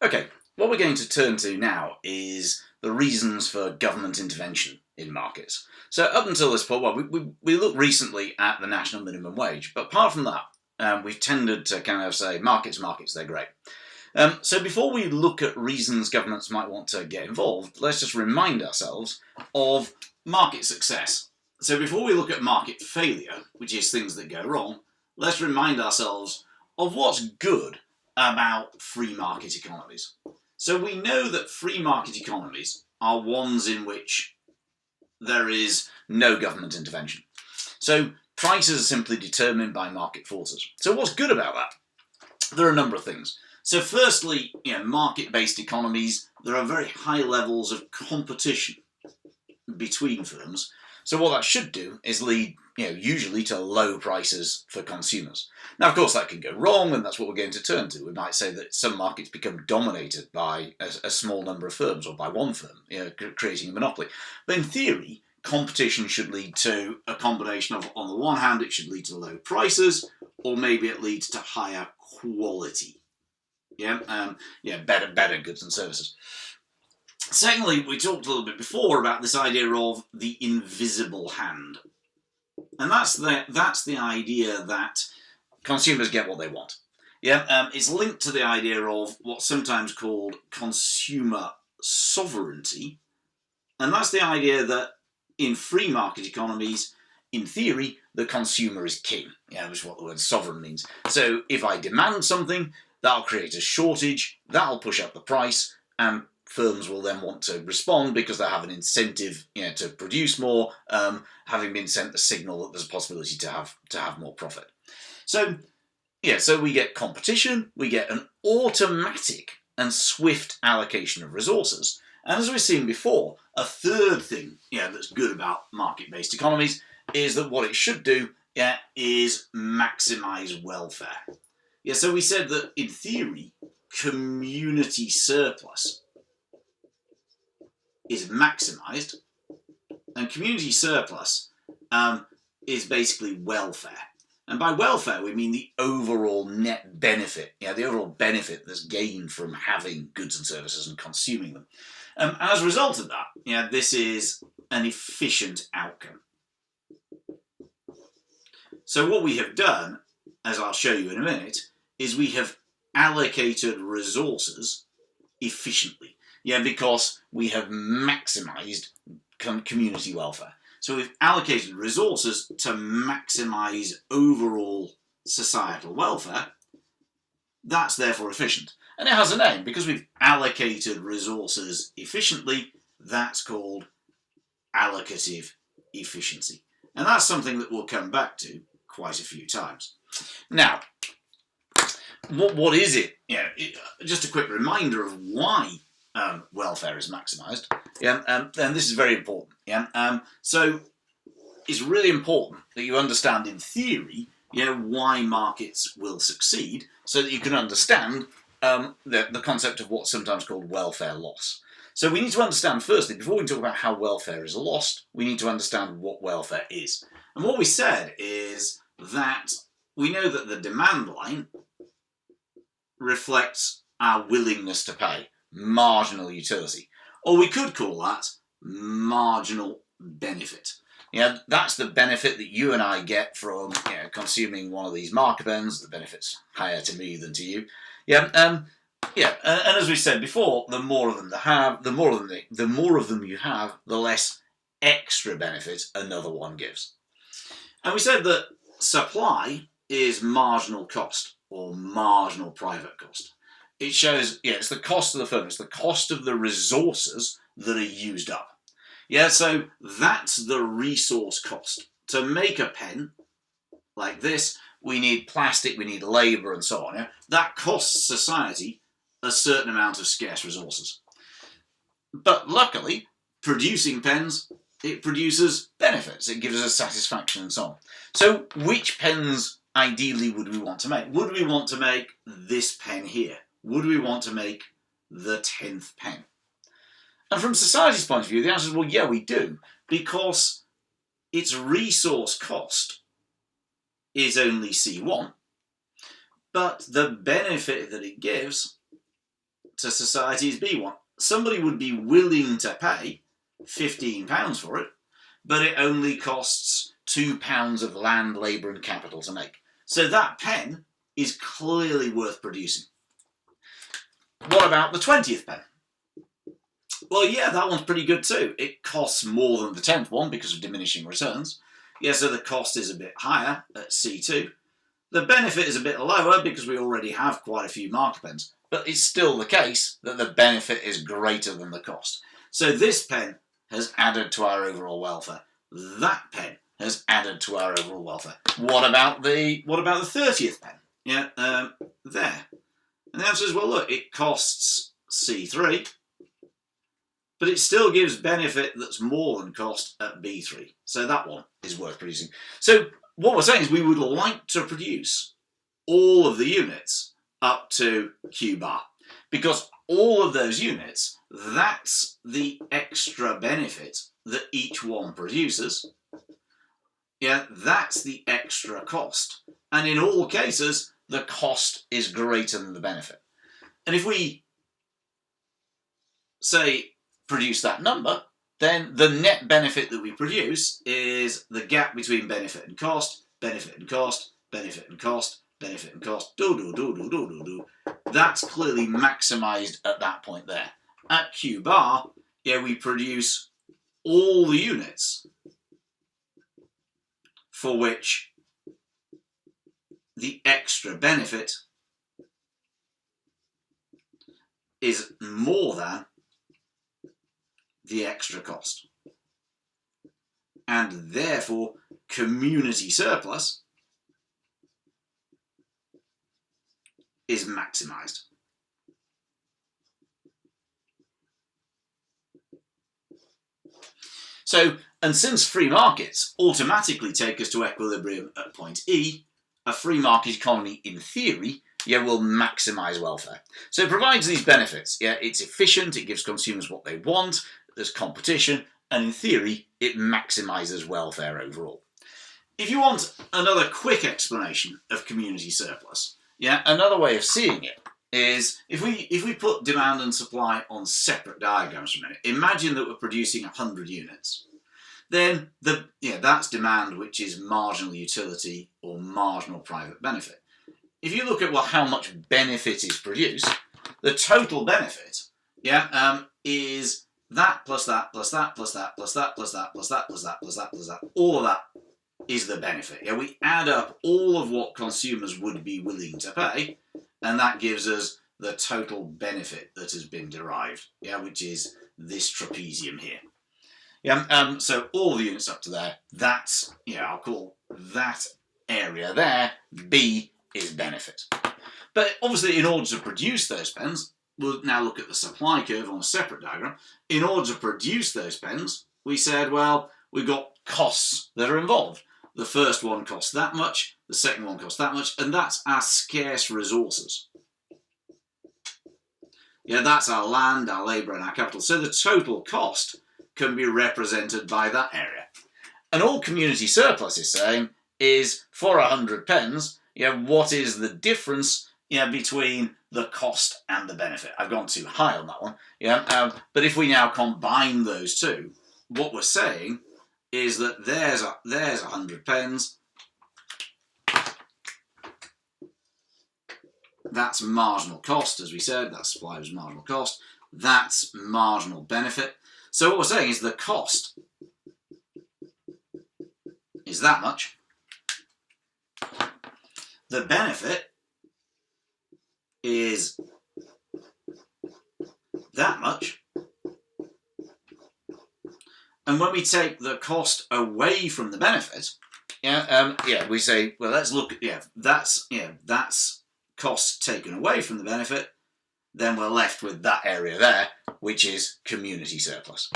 Okay, what we're going to turn to now is the reasons for government intervention in markets. So up until this point, well, we looked recently at the national minimum wage, but apart from that, we've tended to kind of say markets, they're great. So before we look at reasons governments might want to get involved, let's just remind ourselves of market success. So before we look at market failure, which is things that go wrong, let's remind ourselves of what's good about free market economies. So we know that free market economies are ones in which there is no government intervention. So prices are simply determined by market forces. So what's good about that? There are a number of things. So firstly, market-based economies, there are very high levels of competition between firms. So what that should do is lead, usually to low prices for consumers. Now, of course, that can go wrong, and that's what we're going to turn to. We might say that some markets become dominated by a small number of firms, or by one firm, creating a monopoly. But in theory, competition should lead to a combination of, on the one hand, it should lead to low prices, or maybe it leads to higher quality. Better goods and services. Secondly, we talked a little bit before about this idea of the invisible hand. And that's the idea that consumers get what they want. It's linked to the idea of what's sometimes called consumer sovereignty. And that's the idea that in free market economies, in theory, the consumer is king, which is what the word sovereign means. So if I demand something, that'll create a shortage, that'll push up the price, and firms will then want to respond because they have an incentive to produce more, having been sent the signal that there's a possibility to have more profit. So we get competition, we get an automatic and swift allocation of resources. And as we've seen before, a third thing that's good about market-based economies is that what it should do is maximise welfare. So we said that in theory, community surplus is maximised, and community surplus is basically welfare. And by welfare, we mean the overall net benefit, the overall benefit that's gained from having goods and services and consuming them. As a result of that, this is an efficient outcome. So what we have done, as I'll show you in a minute, is we have allocated resources efficiently. Because we have maximised community welfare. So we've allocated resources to maximise overall societal welfare. That's therefore efficient. And it has a name, because we've allocated resources efficiently, that's called allocative efficiency. And that's something that we'll come back to quite a few times. Now, what is it? Just a quick reminder of why welfare is maximised, and this is very important. So it's really important that you understand in theory, why markets will succeed, so that you can understand the concept of what's sometimes called welfare loss. So we need to understand, firstly, before we talk about how welfare is lost, we need to understand what welfare is. And what we said is that we know that the demand line reflects our willingness to pay. Marginal utility. Or we could call that marginal benefit. That's the benefit that you and I get from consuming one of these marker pens. The benefit's higher to me than to you. And as we said before, the more of them you have, the less extra benefit another one gives. And we said that supply is marginal cost, or marginal private cost. It shows, it's the cost of the firm, it's the cost of the resources that are used up. So that's the resource cost. To make a pen like this, we need plastic, we need labour and so on. That costs society a certain amount of scarce resources. But luckily, producing pens, it produces benefits, it gives us satisfaction and so on. So which pens ideally would we want to make? Would we want to make this pen here? Would we want to make the 10th pen? And from society's point of view, the answer is, well, yeah, we do, because its resource cost is only C1, but the benefit that it gives to society is B1. Somebody would be willing to pay £15 for it, but it only costs £2 of land, labour and capital to make. So that pen is clearly worth producing. What about the 20th pen? Well, yeah, that one's pretty good too. It costs more than the 10th one because of diminishing returns. Yeah, so the cost is a bit higher at C2. The benefit is a bit lower because we already have quite a few marker pens, but it's still the case that the benefit is greater than the cost. So this pen has added to our overall welfare. That pen has added to our overall welfare. What about the 30th pen? Yeah, there. And the answer is, well, look, it costs C3, but it still gives benefit that's more than cost at B3. So that one is worth producing. So what we're saying is we would like to produce all of the units up to Q bar, because all of those units, that's the extra benefit that each one produces. Yeah, that's the extra cost. And in all cases, the cost is greater than the benefit. And if we say produce that number, then the net benefit that we produce is the gap between benefit and cost, benefit and cost, benefit and cost, benefit and cost, That's clearly maximised at that point there. At Q bar, yeah, we produce all the units for which the extra benefit is more than the extra cost. And therefore, community surplus is maximised. So, and since free markets automatically take us to equilibrium at point E, a free market economy, in theory, yeah, will maximise welfare. So it provides these benefits. Yeah, it's efficient, it gives consumers what they want, there's competition, and in theory, it maximises welfare overall. If you want another quick explanation of community surplus, yeah, another way of seeing it is if we put demand and supply on separate diagrams for a minute, imagine that we're producing 100 units. Then that's demand, which is marginal utility or marginal private benefit. If you look at how much benefit is produced, the total benefit, is that plus that plus that plus that plus that plus that plus that plus that plus that plus that. All of that is the benefit. Yeah, we add up all of what consumers would be willing to pay, and that gives us the total benefit that has been derived. Yeah, which is this trapezium here. Yeah, so all the units up to there, that's, I'll call that area there, B is benefit. But obviously in order to produce those pens, we'll now look at the supply curve on a separate diagram. In order to produce those pens, we said, well, we've got costs that are involved. The first one costs that much, the second one costs that much, and that's our scarce resources. Yeah, that's our land, our labour and our capital. So the total cost can be represented by that area. And all community surplus is saying is, for 100 pens, what is the difference between the cost and the benefit? I've gone too high on that one. But if we now combine those two, what we're saying is that there's 100 pens. That's marginal cost, as we said. That supply was marginal cost. That's marginal benefit. So what we're saying is the cost is that much. The benefit is that much. And when we take the cost away from the benefit, we say, well, let's look at, that's cost taken away from the benefit. Then we're left with that area there, which is community surplus.